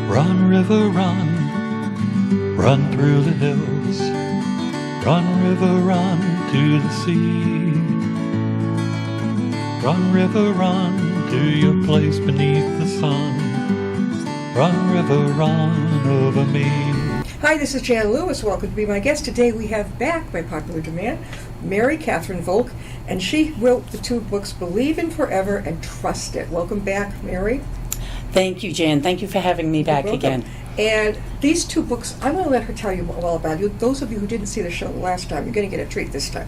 Run, river, run, run through the hills. Run, river, run to the sea. Run, river, run to your place beneath the sun. Run, river, run over me. Hi, this is Jan Lewis. Welcome to be my guest. Today we have back, by popular demand, Mary Catherine Volk, and she wrote the two books, Believe in Forever and Trust It. Welcome back, Mary. Thank you, Jan. Thank you for having me back again. And these two books, I'm going to let her tell you all about you. Those of you who didn't see the show last time, you're going to get a treat this time.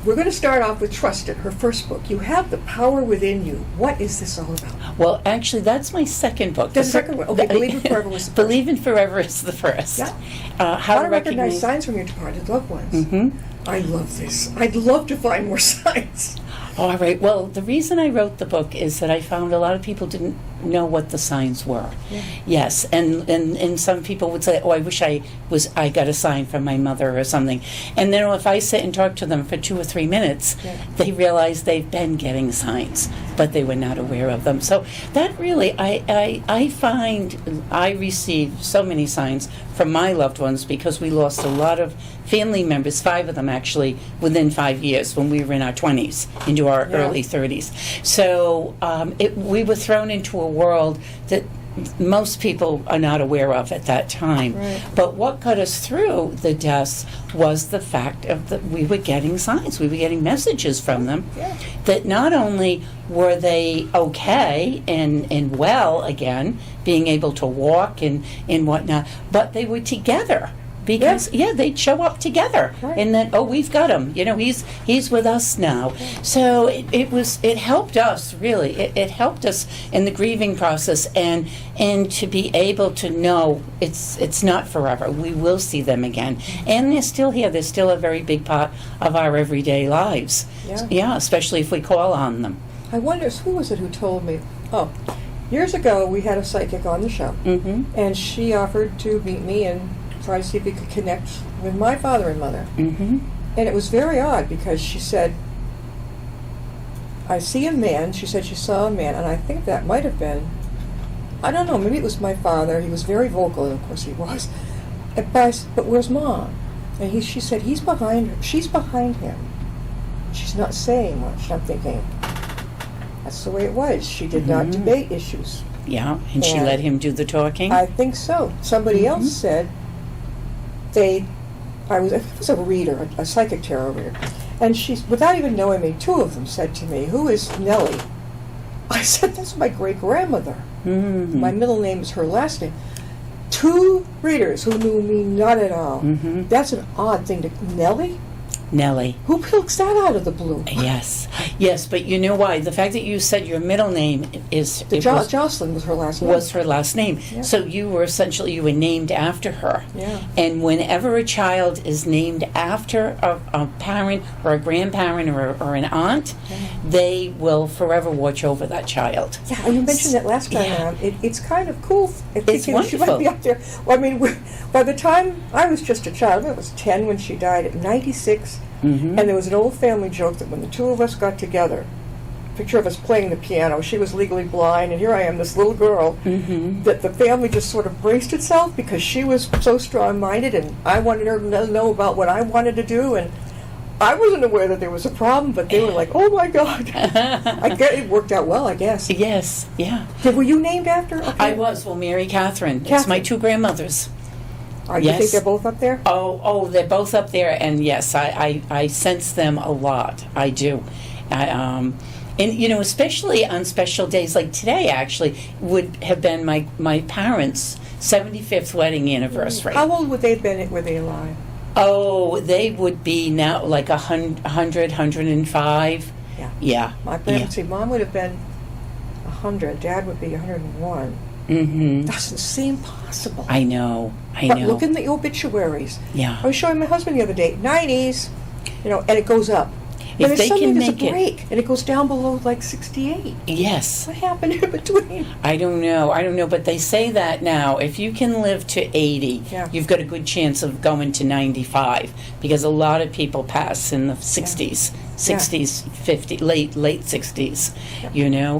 We're going to start off with Trust It, her first book. You have the power within you. What is this all about? Well, actually, that's my second book. The second one. Okay, Believe in Forever was the first. Believe in Forever is the first. Yeah. How to recognize signs from your departed loved ones. Mm-hmm. I love this. I'd love to find more signs. All right. Well, the reason I wrote the book is that I found a lot of people didn't know what the signs were. Yeah. Yes, and some people would say, "Oh, I wish I got a sign from my mother or something." And then if I sit and talk to them for 2 or 3 minutes, they realize they've been getting signs, but they were not aware of them. So that really, I find I receive so many signs from my loved ones because we lost a lot of family members, 5 of them actually, within 5 years when we were in our 20s into our early 30s. So we were thrown into a world that most people are not aware of at that time. Right. But what got us through the deaths was the fact of that we were getting signs, we were getting messages from them that not only were they okay and well again, being able to walk and whatnot, but they were together. Because they'd show up together, and then we've got him. You know, he's with us now. So it helped us really. It helped us in the grieving process, and to be able to know it's not forever. We will see them again, and they're still here. They're still a very big part of our everyday lives. Yeah, especially if we call on them. I wonder who was it who told me? Oh, years ago we had a psychic on the show, and she offered to meet me and try to see if we could connect with my father and mother. And it was very odd because she said, I see a man. She said she saw a man, and I think that might have been, I don't know, maybe it was my father. He was very vocal, and of course he was. But where's Mom? And she said, he's behind her. She's behind him. She's not saying much. And I'm thinking, that's the way it was. She did not debate issues. Yeah, and she let him do the talking? I think so. Somebody else said, it was a reader, a psychic tarot reader, and she, without even knowing me, 2 of them said to me, "Who is Nellie?" I said, "That's my great-grandmother. My middle name is her last name." 2 readers who knew me not at all. That's an odd thing to... Nellie? Who picks that out of the blue? Yes, but you know why? The fact that you said your middle name is... Jocelyn was her last name. Was her last name. Yeah. So you were named after her. Yeah. And whenever a child is named after a parent or a grandparent or an aunt, they will forever watch over that child. Yeah, and you mentioned that last time around. It's kind of cool. It's wonderful. She might be out there. Well, I mean, by the time I was just a child, I was 10 when she died, at 96. And there was an old family joke that when the 2 of us got together, picture of us playing the piano, she was legally blind, and here I am, this little girl, that the family just sort of braced itself because she was so strong-minded, and I wanted her to know about what I wanted to do, and I wasn't aware that there was a problem, but they were like, "Oh my God!" I guess it worked out well, I guess. Yes, yeah. Were you named after? Okay. I was. Well, Mary Catherine. It's my 2 grandmothers. You think they're both up there? Oh, they're both up there, and yes, I sense them a lot. I do. And especially on special days like today, actually, would have been my parents' 75th wedding anniversary. How old would they have been? Were they alive? Oh, they would be now like 100, 105. Yeah. My parents, see, Mom would have been 100. Dad would be 101. Doesn't seem possible. I know. But look in the obituaries. Yeah. I was showing my husband the other day, 90s, and it goes up. If and they can make there's a break, and it goes down below like 68. Yes. What happened in between? I don't know, but they say that now, if you can live to 80, you've got a good chance of going to 95, because a lot of people pass in the 60s. 60s, 50s, late 60s,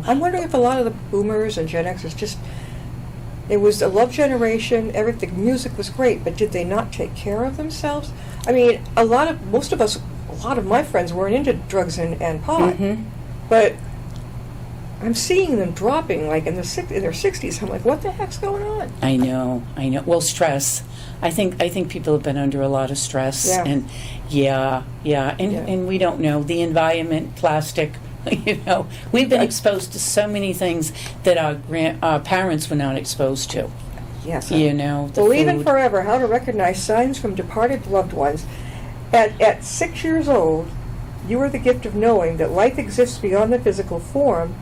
I'm wondering if a lot of the boomers and Gen Xers just It was a love generation. Everything, music was great, but did they not take care of themselves? I mean, most of us, a lot of my friends weren't into drugs and pot, but I'm seeing them dropping like in their 60s. I'm like, what the heck's going on? I know. Well, stress. I think people have been under a lot of stress, and and we don't know the environment, plastic. We've been exposed to so many things that our parents were not exposed to. Yes. Believe in Forever, How to Recognize Signs from Departed Loved Ones. At 6 years old, you were the gift of knowing that life exists beyond the physical form.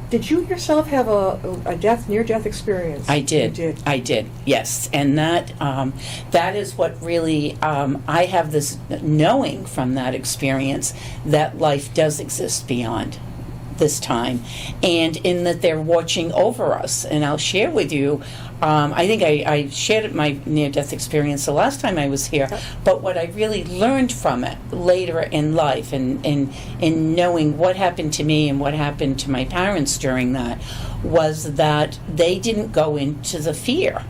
Did you yourself have a near-death experience? I did. You did. I did, yes. And that is what really, I have this knowing from that experience that life does exist beyond this time, and in that they're watching over us. And I'll share with you, I think I shared my near-death experience the last time I was here, but what I really learned from it later in life, and in knowing what happened to me and what happened to my parents during that, was that they didn't go into the fear.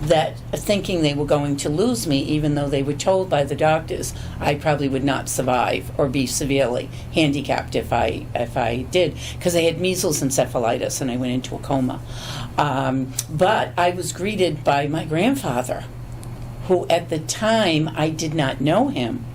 That thinking they were going to lose me, even though they were told by the doctors I probably would not survive or be severely handicapped if I did, because I had measles encephalitis and I went into a coma. But I was greeted by my grandfather, who at the time I did not know him.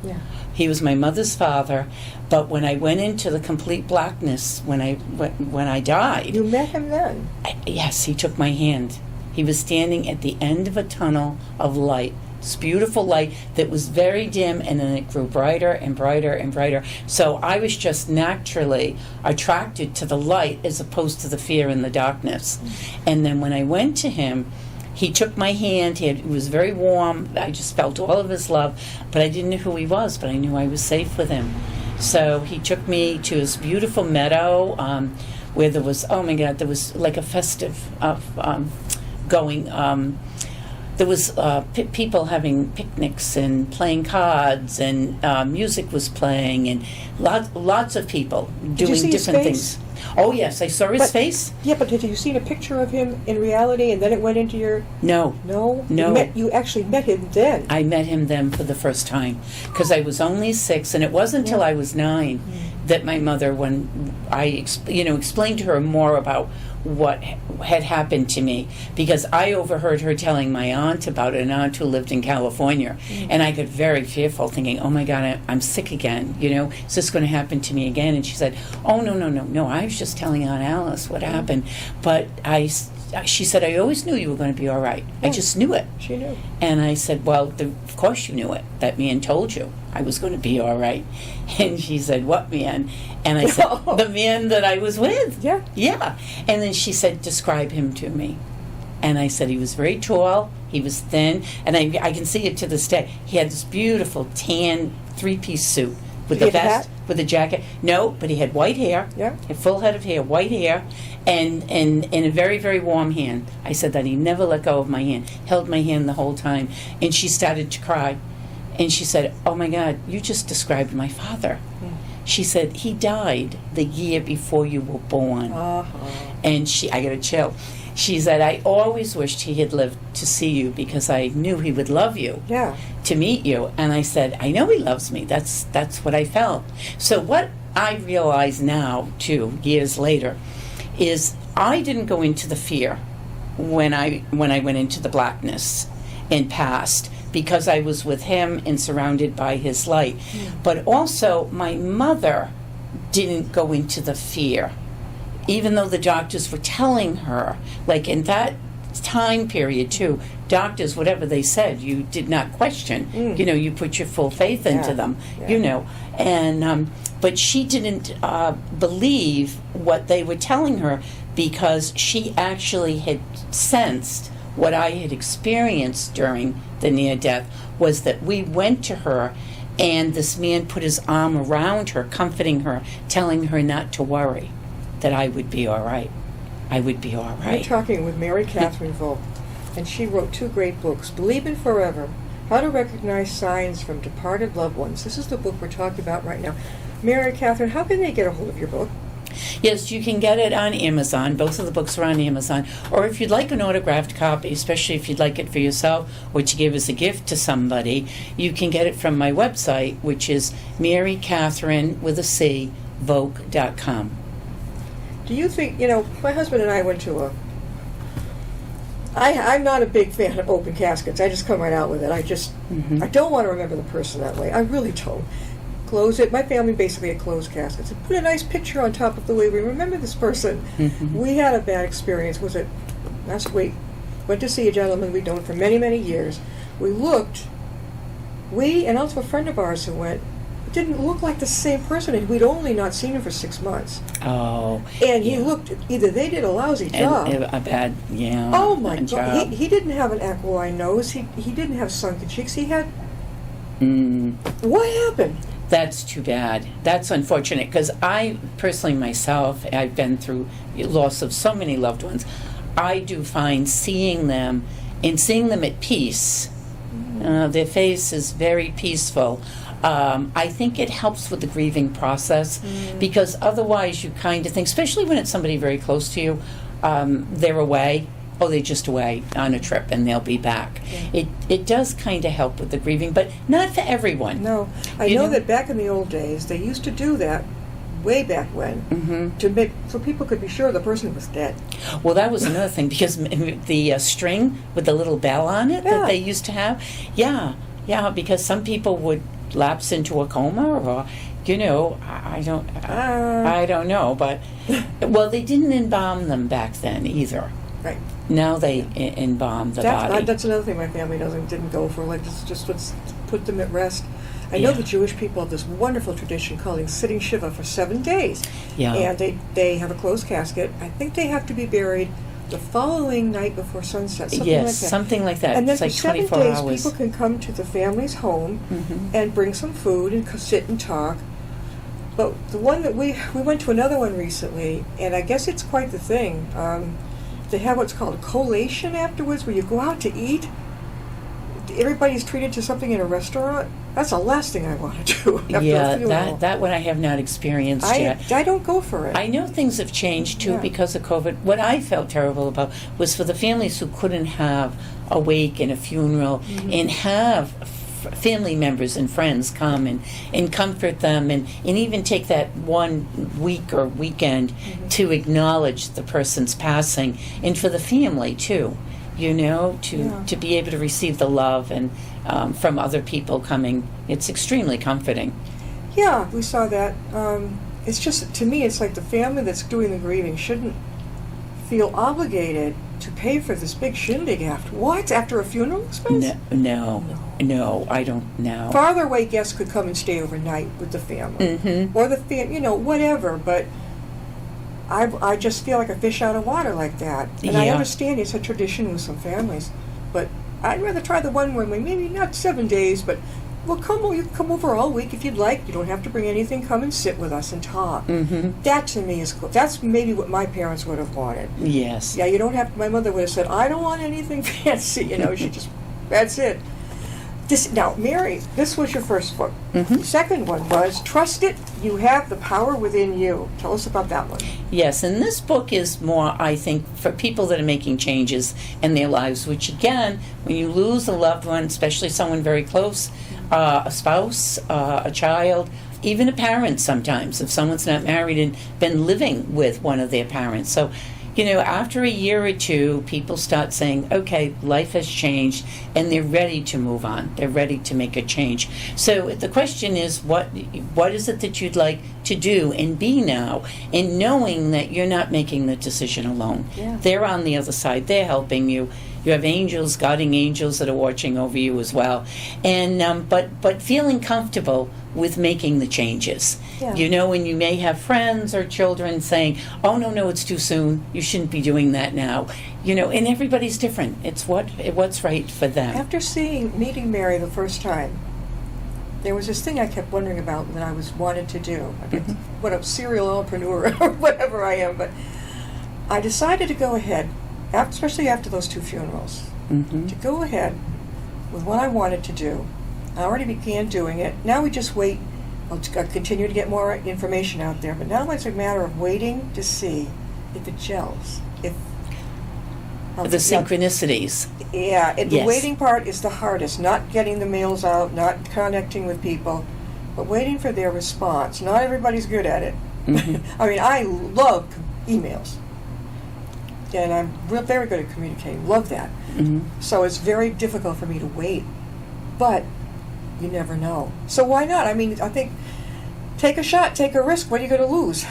He was my mother's father, but when I went into the complete blackness, when I died, you met him then. Yes, he took my hand. He was standing at the end of a tunnel of light. This beautiful light that was very dim, and then it grew brighter and brighter and brighter. So I was just naturally attracted to the light as opposed to the fear and the darkness. And then when I went to him, he took my hand. It was very warm. I just felt all of his love, but I didn't know who he was, but I knew I was safe with him. So he took me to his beautiful meadow where there was, oh my God, there was like a festive going. There was people having picnics and playing cards, and music was playing, and lots of people doing different things. Oh yes, I saw his face. Yeah, but did you see a picture of him in reality, and then it went into your? No. You actually met him then. I met him then for the first time, because I was only 6, and it wasn't until I was 9 that my mother, when I explained to her more about what had happened to me, because I overheard her telling my aunt about an aunt who lived in California, and I got very fearful, thinking, oh my God, I'm sick again, is this going to happen to me again? And she said, oh no, I was just telling Aunt Alice what happened, but she said, I always knew you were going to be all right. I just knew it. She knew. And I said, well, of course you knew it. That man told you I was going to be all right. And she said, what man? And I said, the man that I was with. Yeah. And then she said, describe him to me. And I said, he was very tall, he was thin, and I can see it to this day. He had this beautiful tan 3-piece suit with a vest, with a jacket. No, but he had white hair, a full head of hair, white hair, and a very, very warm hand. I said that he never let go of my hand, held my hand the whole time. And she started to cry. And she said, oh my God, you just described my father. She said, he died the year before you were born. And I got a chill. She said, I always wished he had lived to see you, because I knew he would love you, to meet you. And I said, I know he loves me. That's what I felt. So what I realize now, too, years later, is I didn't go into the fear when I went into the blackness and passed, because I was with him and surrounded by his light. But also, my mother didn't go into the fear, even though the doctors were telling her, like in that time period too, doctors, whatever they said, you did not question. You put your full faith into them. And but she didn't believe what they were telling her, because she actually had sensed what I had experienced during the near-death, was that we went to her, and this man put his arm around her, comforting her, telling her not to worry, that I would be all right. I would be all right. We're talking with Mary Catherine Volk, and she wrote 2 great books, Believe in Forever, How to Recognize Signs from Departed Loved Ones. This is the book we're talking about right now. Mary Catherine, how can they get a hold of your book? Yes, you can get it on Amazon. Both of the books are on Amazon. Or if you'd like an autographed copy, especially if you'd like it for yourself or to give as a gift to somebody, you can get it from my website, which is Mary Catherine with a C, Volk.com. Do you think, my husband and I went to I'm not a big fan of open caskets. I just come right out with it. I don't want to remember the person that way. I really don't. Close it. My family basically had closed caskets. And put a nice picture on top of the way we remember this person. We had a bad experience. Last week, went to see a gentleman we'd known for many, many years. We and also a friend of ours who went, didn't look like the same person, and we'd only not seen him for 6 months. Oh. And he looked, either they did a lousy job. A bad, yeah. Oh my God. Job. He didn't have an aquiline nose. He didn't have sunken cheeks. He had... What happened? That's too bad. That's unfortunate, because I personally myself, I've been through loss of so many loved ones. I do find seeing them at peace, their face is very peaceful. I think it helps with the grieving process, because otherwise you kind of think, especially when it's somebody very close to you, they're away. Oh, they're just away on a trip and they'll be back. Yeah. It does kind of help with the grieving, but not for everyone. No. I know that back in the old days, they used to do that way back when, so people could be sure the person was dead. Well, that was another thing, because the string with the little bell on it that they used to have, because some people would lapse into a coma, or I don't know, but well, they didn't embalm them back then either. Right. Now they embalm the body. That's another thing my family didn't go for. Like, just let's put them at rest. I know the Jewish people have this wonderful tradition calling sitting shiva for 7 days. Yeah. And they have a closed casket. I think they have to be buried the following night before sunset. Something like that. And then it's like for 7 24 days, hours. people can come to the family's home and bring some food and sit and talk. But the one that we went to another one recently, and I guess it's quite the thing. They have what's called a collation afterwards, where you go out to eat. Everybody's treated to something in a restaurant. That's the last thing I want to do after a funeral. that one I have not experienced yet. I don't go for it. I know things have changed too because of COVID. What I felt terrible about was for the families who couldn't have a wake and a funeral and have family members and friends come and comfort them and even take that 1 week or weekend to acknowledge the person's passing, and for the family too, to be able to receive the love and from other people coming. It's extremely comforting. Yeah, we saw that. It's just, to me, it's like the family that's doing the grieving shouldn't feel obligated to pay for this big shindig after a funeral expense? No, I don't know. Farther away guests could come and stay overnight with the family, or whatever. But I just feel like a fish out of water like that, and I understand it's a tradition with some families, but I'd rather try the one where maybe not 7 days, but you can come over all week if you'd like. You don't have to bring anything. Come and sit with us and talk. That to me is cool. That's maybe what my parents would have wanted. Yes. Yeah, you don't have to. My mother would have said, I don't want anything fancy. She just, that's it. Now, Mary, this was your first book. The second one was Trust It, You Have the Power Within You. Tell us about that one. Yes, and this book is more, I think, for people that are making changes in their lives, which again, when you lose a loved one, especially someone very close, a spouse, a child, even a parent sometimes, if someone's not married and been living with one of their parents. So, after a year or two, people start saying, okay, life has changed, and they're ready to move on. They're ready to make a change. So the question is, what is it that you'd like to do and be now, and knowing that you're not making the decision alone. Yeah. They're on the other side. They're helping you. You have angels, guarding angels that are watching over you as well. And but feeling comfortable with making the changes. Yeah. When you may have friends or children saying, oh, no, it's too soon. You shouldn't be doing that now. And everybody's different. It's what's right for them. After meeting Mary the first time, there was this thing I kept wondering about that I wanted to do. What a serial entrepreneur or whatever I am, but I decided to go ahead, especially after those two funerals, to go ahead with what I wanted to do. I already began doing it. Now we just wait I'll continue to get more information out there. But now it's a matter of waiting to see if it gels. If The synchronicities. Yeah, and the Yes. waiting part is the hardest. Not getting the mails out, not connecting with people, but waiting for their response. Not everybody's good at it. I mean, I love emails. And I'm very good at communicating. Love that. So it's very difficult for me to wait. But you never know. So why not? I mean, I think take a shot, take a risk. What are you going to lose?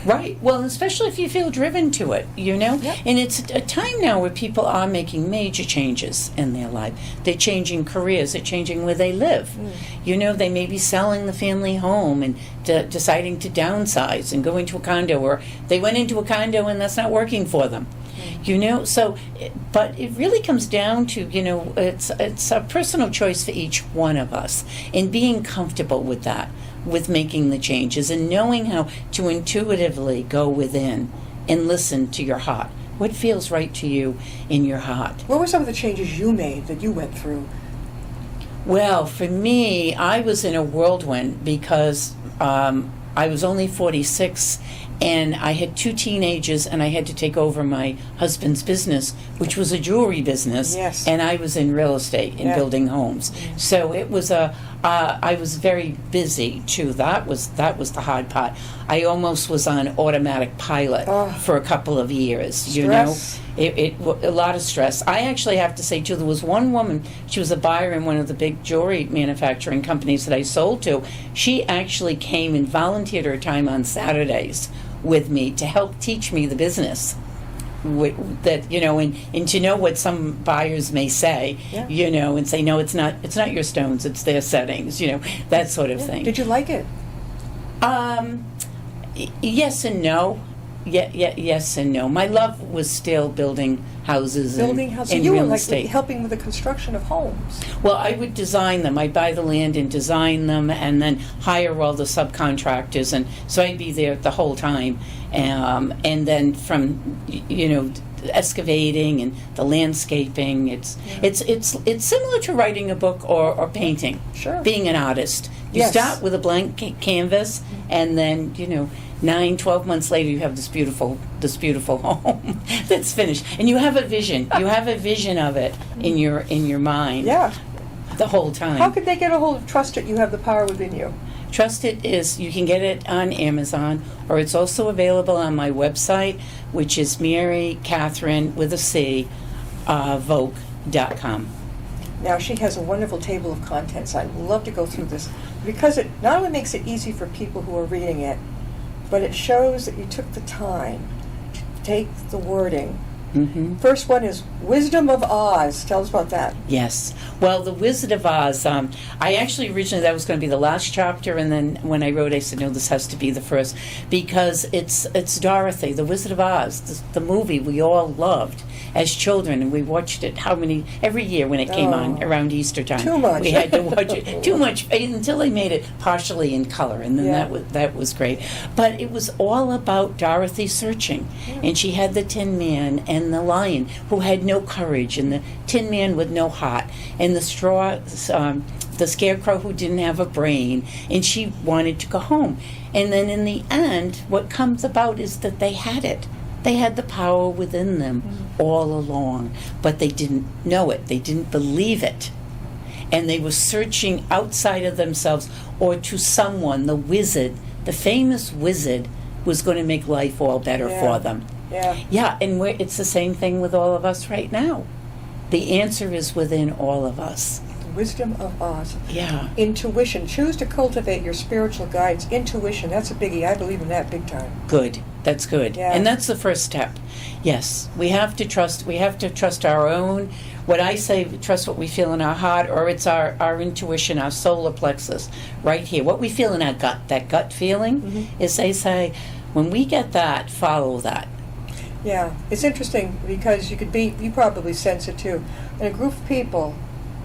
Right. Well, especially if you feel driven to it, you know? Yep. And it's a time now where people are making major changes in their life. They're changing careers. They're changing where they live. You know, they may be selling the family home and deciding to downsize and go into a condo, or they went into a condo and that's not working for them. You know, so, but it really comes down to, you know, it's a personal choice for each one of us, and being comfortable with that, with making the changes, and knowing how to intuitively go within and listen to your heart. What feels right to you in your heart? What were some of the changes you made that you went through? Well, for me, I was in a whirlwind because I was only 46, and I had 2 teenagers, and I had to take over my husband's business, which was a jewelry business. Yes. And I was in real estate and building homes. So it was I was very busy too. That was the hard part. I almost was on automatic pilot for a couple of years. You know, Stress. a lot of stress. I actually have to say too, there was one woman. She was a buyer in one of the big jewelry manufacturing companies that I sold to. She actually came and volunteered her time on Saturdays with me to help teach me the business. That, you know, and to know what some buyers may say, you know, and say, no, it's not your stones, it's their settings, you know, that sort of thing. Did you like it? Yes and no. Yes and no. My love was still building houses and You were real like estate. helping with the construction of homes. Well, I would design them. I'd buy the land and design them, and then hire all the subcontractors, and so I'd be there the whole time. And then from, you know, excavating and the landscaping, it's similar to writing a book or painting. Sure. Being an artist, you Yes. start with a blank canvas, and then, you know, 9-12 months later, you have this beautiful home that's finished, and you have a vision. You have a vision of it in your mind. Yeah. The whole time. How could they get a hold of Trust It? You have the power within you. Trust It is, you can get it on Amazon, or it's also available on my website, which is Mary Catherine with a C, Volk.com. Now, she has a wonderful table of contents. I'd love to go through this because it not only makes it easy for people who are reading it, but it shows that you took the time to take the wording. First one is Wisdom of Oz. Tell us about that. Yes. Well, The Wizard of Oz, I actually originally, that was going to be the last chapter, and then when I wrote, I said, no, this has to be the first, because it's Dorothy, The Wizard of Oz, the movie we all loved as children, and we watched it every year when it came on around Easter time. Too much. We had to watch it. Too much, until they made it partially in color, and then that was great. But it was all about Dorothy searching, and she had the Tin Man and the Lion who had no courage, and the Tin Man with no heart, and the the Scarecrow who didn't have a brain, and she wanted to go home. And then in the end, what comes about is that they had it. They had the power within them all along, but they didn't know it. They didn't believe it. And they were searching outside of themselves or to someone, the wizard, the famous wizard, was going to make life all better for them. Yeah, and it's the same thing with all of us right now. The answer is within all of us. Wisdom of Oz. Yeah. Intuition. Choose to cultivate your spiritual guides. Intuition. That's a biggie. I believe in that big time. Good. That's good. Yeah. And that's the first step. Yes. We have to trust our own, what I say, trust what we feel in our heart, or it's our intuition, our solar plexus, right here. What we feel in our gut, that gut feeling, is they say, when we get that, follow that. Yeah. It's interesting because you probably sense it too. In a group of people,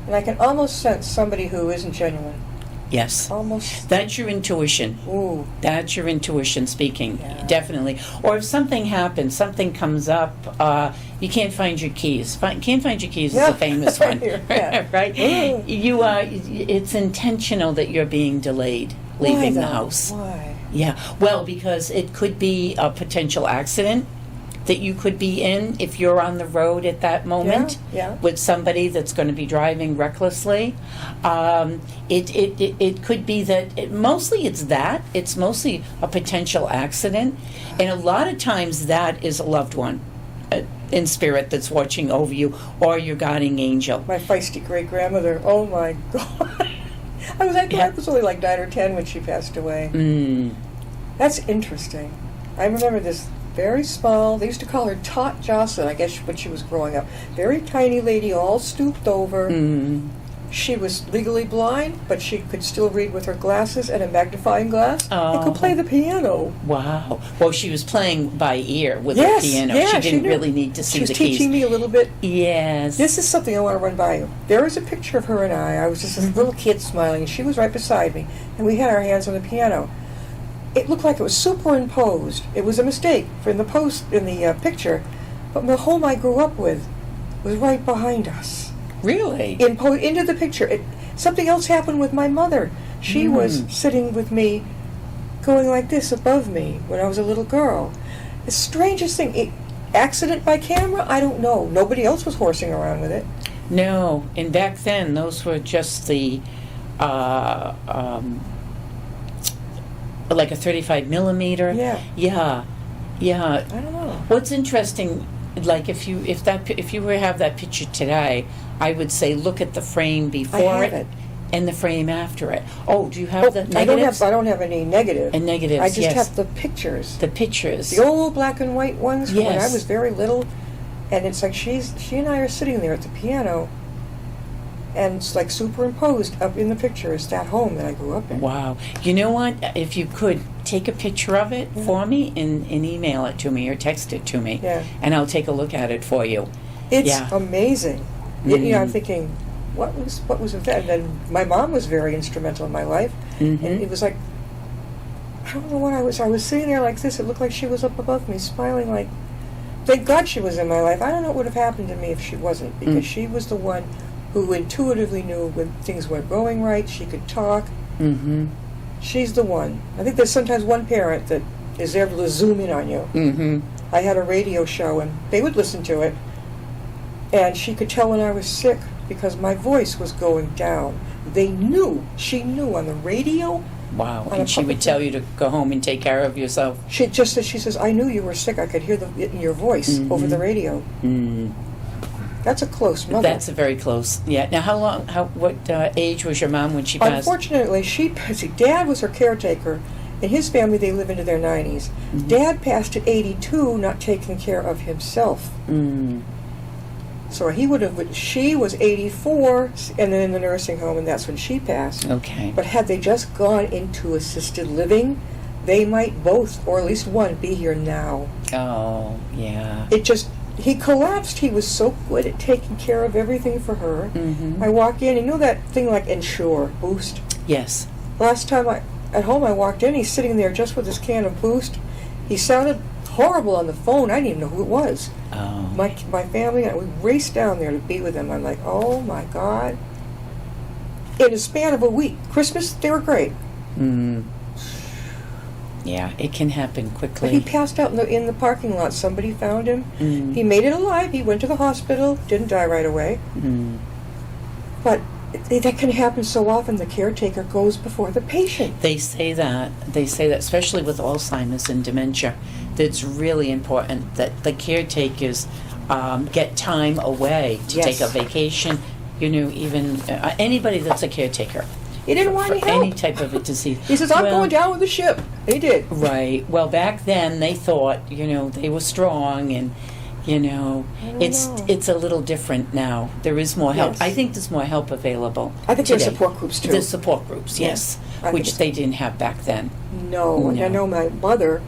and I can almost sense somebody who isn't genuine. Yes. Almost. That's your intuition. Ooh. That's your intuition speaking, Yeah. definitely. Or if something happens, something comes up, you can't find your keys. Can't find your keys is a famous one, Yeah. right? Ooh. It's intentional that you're being delayed. leaving Why, the though? house. Why? Yeah, well, because it could be a potential accident that you could be in if you're on the road at that moment Yeah. with somebody that's going to be driving recklessly. It could be that mostly it's that. It's mostly a potential accident. And a lot of times that is a loved one in spirit that's watching over you, or your guardian angel. My feisty great-grandmother, oh my God. I was only like 9 or 10 when she passed away. Mm. That's interesting. I remember this very small, they used to call her Tot Jocelyn, I guess, when she was growing up. Very tiny lady, all stooped over. Mm. She was legally blind, but she could still read with her glasses and a magnifying glass. And could play the piano. Wow. Well, she was playing by ear with Yes, the piano. yeah, she didn't knew. really need to see She was the keys. teaching me a little bit. Yes. This is something I want to run by you. There is a picture of her and I was just a little kid smiling, and she was right beside me, and we had our hands on the piano. It looked like it was superimposed. It was a mistake in the picture, but the home I grew up with was right behind us. Really? Into the picture. Something else happened with my mother. She was sitting with me, going like this above me when I was a little girl. The strangest thing. Accident by camera? I don't know. Nobody else was horsing around with it. No. And back then, those were just the, like a 35 millimeter. Yeah. Yeah. Yeah. I don't know. What's interesting, like if you were to have that picture today, I would say look at the frame before I have it. and the frame after it. Oh, do you have the I negatives? don't have any negative. And negatives, I just yes. have the pictures. The pictures. The old black and white ones from when I Yes. was very little. And it's like she and I are sitting there at the piano, and it's like superimposed up in the picture is that home that I grew up in. Wow. You know what? If you could take a picture of it for me and email it to me or text it to me, Yeah. and I'll take a look at it for you. It's Yeah. amazing. You know, I'm thinking, what was with that? And then my mom was very instrumental in my life, and it was like, I don't know what I was sitting there like this. It looked like she was up above me, smiling like, thank God she was in my life. I don't know what would have happened to me if she wasn't, because she was the one who intuitively knew when things weren't going right. She could talk. Mm-hmm. She's the one. I think there's sometimes one parent that is able to zoom in on you. Mm-hmm. I had a radio show, and they would listen to it, and she could tell when I was sick because my voice was going down. She knew on the radio. Wow. On a And she would public- tell you to go home and take care of yourself. She says, I knew you were sick. I could hear it in your voice over the radio. Mm. That's a close mother. That's a very close. Yeah. Now, what age was your mom when she passed? Unfortunately, Dad was her caretaker. In his family, they live into their 90s. Dad passed at 82, not taking care of himself. Mm. So she was 84, and then in the nursing home, and that's when she passed. Okay. But had they just gone into assisted living, they might both, or at least one, be here now. Oh, yeah. He collapsed. He was so good at taking care of everything for her. Mm-hmm. I walk in, you know that thing like Ensure, Boost? Yes. Last time at home I walked in, he's sitting there just with his can of Boost. He sounded horrible on the phone. I didn't even know who it was. Oh. My family and I, we raced down there to be with him. I'm like, oh my God. In a span of a week. Christmas, they were great. Mm. Yeah, it can happen But quickly. he passed out in the parking lot. Somebody found him. Mm. He made it alive. He went to the hospital. Didn't die right away. Mm. But that can happen so often. The caretaker goes before the patient. They say that, especially with Alzheimer's and dementia, that it's really important that the caretakers get time away to Yes. take a vacation. You know, even anybody that's a caretaker. He didn't want for any help. any type of a disease. He says, I'm going down with the ship. He did. Right. Well, back then they thought, they were strong, and it's a little different now. There is more help. Yes. I think there's more help available. I think today. there's support groups, too. There's support groups, yes, I think which it's- they didn't have back then. No. And I know my mother,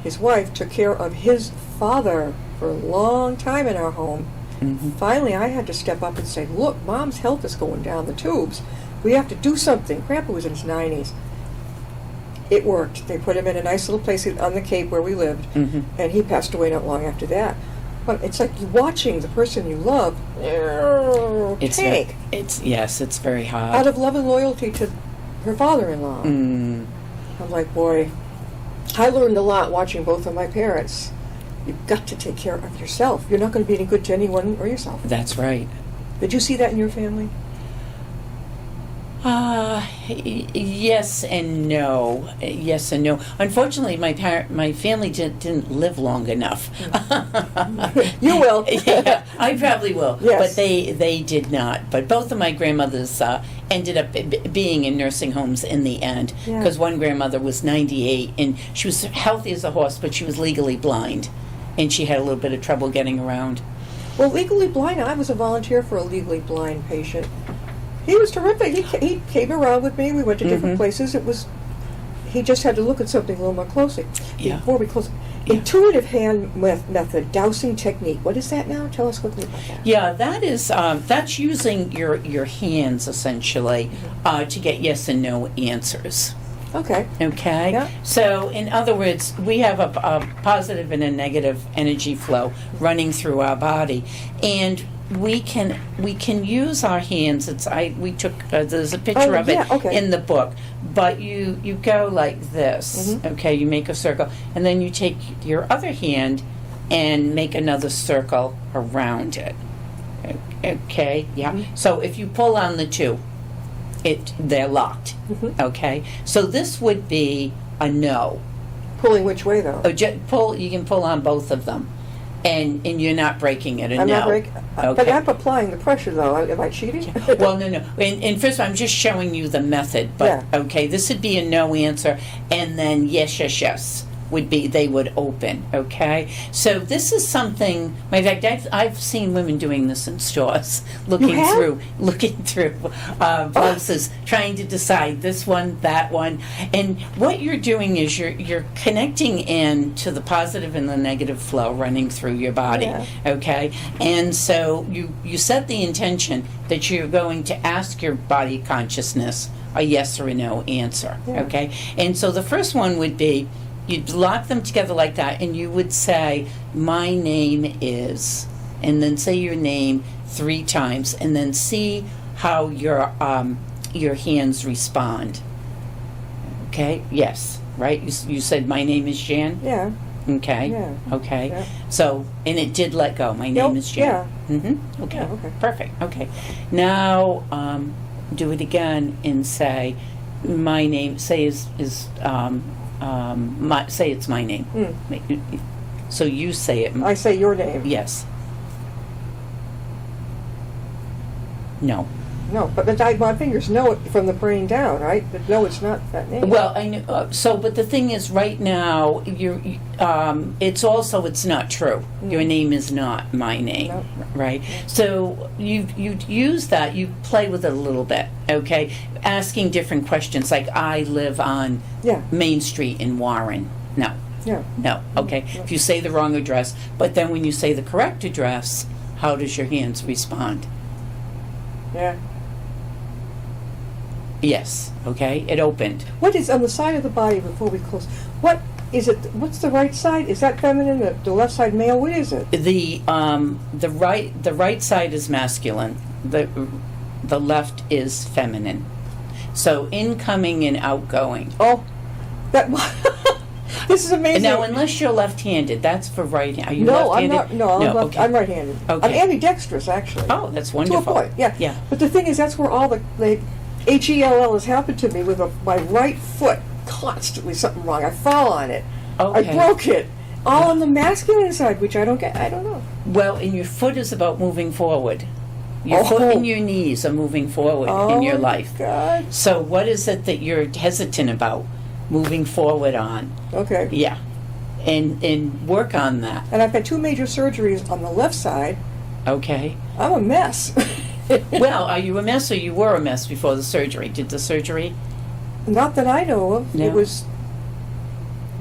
his wife, took care of his father for a long time in our home. Mm-hmm. Finally, I had to step up and say, look, Mom's health is going down the tubes. We have to do something. Grandpa was in his 90s. It worked. They put him in a nice little place on the Cape where we lived, and he passed away not long after that. But it's like you're watching the person you love It's tank it's very hard. out of love and loyalty to her father-in-law. Mm. I'm like, boy, I learned a lot watching both of my parents. You've got to take care of yourself. You're not going to be any good to anyone or yourself. That's right. Did you see that in your family? Yes and no. Yes and no. Unfortunately, my family didn't live long enough. You will. Yeah, I probably will. Yes. But they did not. But both of my grandmothers ended up being in nursing homes in the end. Yeah. Because one grandmother was 98, and she was healthy as a horse, but she was legally blind. And she had a little bit of trouble getting around. Well, legally blind, I was a volunteer for a legally blind patient. He was terrific. He came around with me. We went to different places. He just had to look at something a little more closely. Yeah. Before we close, Yeah. intuitive hand method, dowsing technique. What is that now? Tell us quickly about that. Yeah, that is that's using your hands essentially to get yes and no answers. Okay. Okay. Yeah. So, in other words, we have a positive and a negative energy flow running through our body, and we can use our hands. We took there's a picture of it in the book, but you go like this. Mm-hmm. Okay, you make a circle, and then you take your other hand and make another circle around it. Okay. Yeah. Mm-hmm. So if you pull on the two, they're locked. Mm-hmm. Okay, so this would be a no. Pulling which way though? You can pull on both of them, and you're not breaking it. I'm no. not breaking. Okay. But I'm applying the pressure though. Am I cheating? Well, no. And first of all, I'm just showing you the method. But okay, this would be a no answer, and then yes would be they would open. Okay, so this is something. In fact, I've seen women doing this in stores, looking through blouses, trying to decide this one, that one, and what you're doing is you're connecting in to the positive and the negative flow running through your body. Yeah. Okay, and so you set the intention that you're going to ask your body consciousness a yes or a no answer. Yeah. Okay, and so the first one would be. You'd lock them together like that, and you would say, my name is, and then say your name 3 times, and then see how your hands respond. Okay? Yes. Right? You said, my name is Jan? Yeah. Okay. Yeah. Okay. Yeah. So, and it did let go. My name is Jan. Yeah. Mm-hmm. Okay. Yeah, okay. Perfect. Okay. Now, do it again and say, my name, say it's my name. So you say it. I say your name. Yes. No. No, but my fingers know it from the brain down, right? But no, it's not that name. Well, I know. But the thing is, right now, it's not true. Your name is not my name, No. right? So you use that. You play with it a little bit, okay? Asking different questions, like I live on Main Street in Warren. No. Yeah. No. Okay. If you say the wrong address, but then when you say the correct address, how does your hands respond? Yeah. Yes. Okay. It opened. What is on the side of the body before we close? What is it? What's the right side? Is that feminine? The left side male? What is it? The right side is masculine. The left is feminine. So incoming and outgoing. Oh, that. This is amazing. Now, unless you're left-handed, that's for right. Are you no, left-handed? I'm not. No, Okay. I'm right-handed. Okay. I'm ambidextrous, actually. Oh, that's wonderful. To a point, yeah. Yeah. But the thing is, that's where all the HELL has happened to me with my right foot. Constantly something wrong. I fall on it. Okay. I broke it. All on the masculine side, which I don't get. I don't know. Well, and your foot is about moving forward. Your foot and your knees are moving forward in your life. God. So what is it that you're hesitant about moving forward on? Okay. Yeah. And work on that. And I've had 2 major surgeries on the left side. Okay. I'm a mess. Well, are you a mess or you were a mess before the surgery? Did the surgery? Not that I know of. No. It was.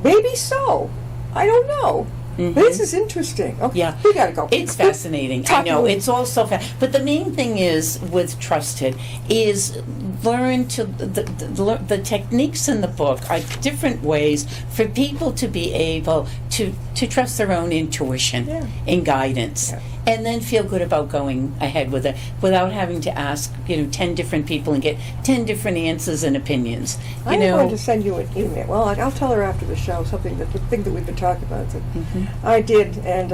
Maybe so. I don't know. Mm-hmm. This is interesting. Okay. Yeah. We gotta go. It's fascinating. I know. It's all so fast. But the main thing is with Trusted is learn to the techniques in the book are different ways for people to be able to trust their own intuition and guidance, and then feel good about going ahead with it without having to ask 10 different people and get 10 different answers and opinions. I'm going to send you an email. Well, I'll tell her after the show the thing that we've been talking about that I did, and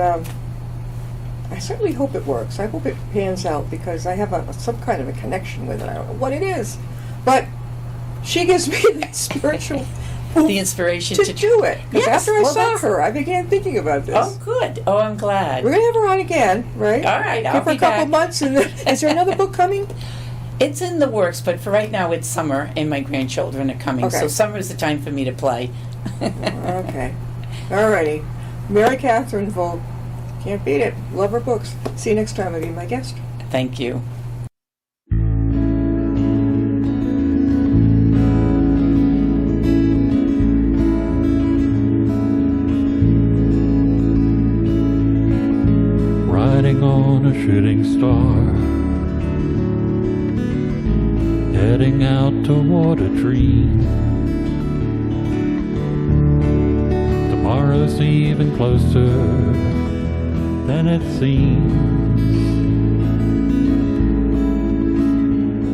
I certainly hope it works. I hope it pans out because I have some kind of a connection with it. I don't know what it is, but she gives me the spiritual the inspiration to do it. Because Yes, after I well, saw her, I began thinking about this. Oh, good. Oh, I'm glad. We're gonna have her on again, right? All right, I'll give her be a couple back. months, and then, is there another book coming? It's in the works, but for right now it's summer and my grandchildren are coming, Okay. so summer is the time for me to play. Okay, alrighty. Mary Catherine Volk, can't beat it. Love her books. See you next time. I'll be my guest. Thank you. Riding on a shooting star, heading out toward a dream. Tomorrow's even closer than it seems.